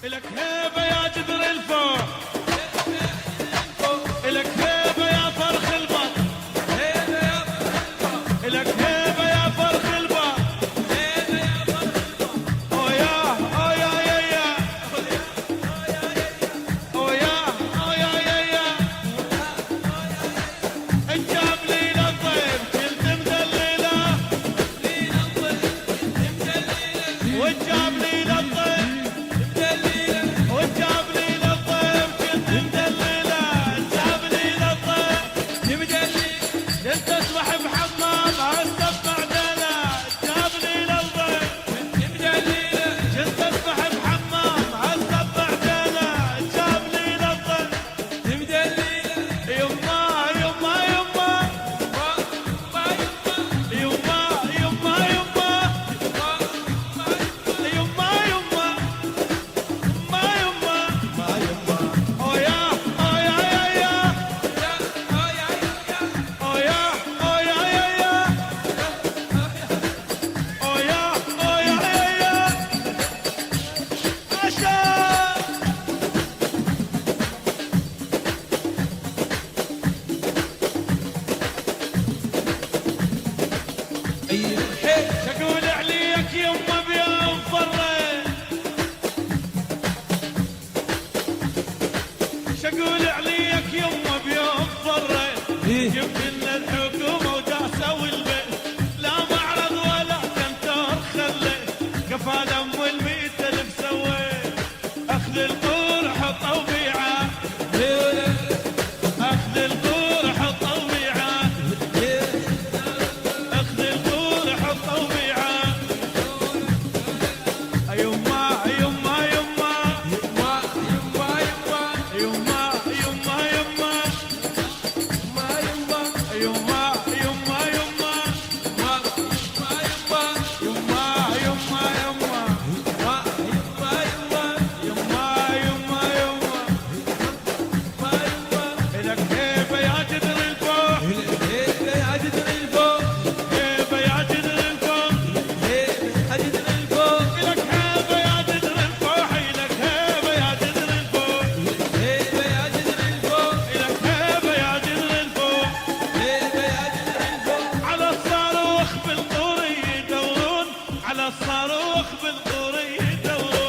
إلك هيبة يا جذر الفوق، إلك هيبة يا فرخ البط، إلك هيبة يا فرخ البط، أوياه أويا يا يا، أوياه أويا يا يا، الجاب لي للضيف كنت مدللة، والجاب لي للضيف والجاب لي للضيف كنت مدللة، الجاب لي للضيف كنت اسبح بحمام هسه بعدنا، الجاب لي للضيف كنت اسبح بحمام هسه بعدنا، الجاب لي للضيف يما يما يما يما يما يما يما يما ما يما أويا أويا يا يا أويا أويا يا يا أويا أويا يا يا عشان شقول عليك يما بيا مفرد، شقول عليك يما بيا مفرد، جبت لنا الحكومة وداسة والبيت، لا معرض ولا كنتر خليت، كفى دم والميت الف سويت، اخذ القرح طوبيعة، اخذ القرح طوبيعة، اخذ القرح طوبيعة، يما يما يما يما يما يما يما يما يما يما يما إلك هيبة يا جذر الفوق، هيبة يا جذر الفوق، إلك هيبة يا جذر الفوق، إلك هيبة يا جذر الفوق، إلك هيبة يا جذر الفوق، على الصاروخ بالقوري يدورون، على الصاروخ بالقوري يدورون.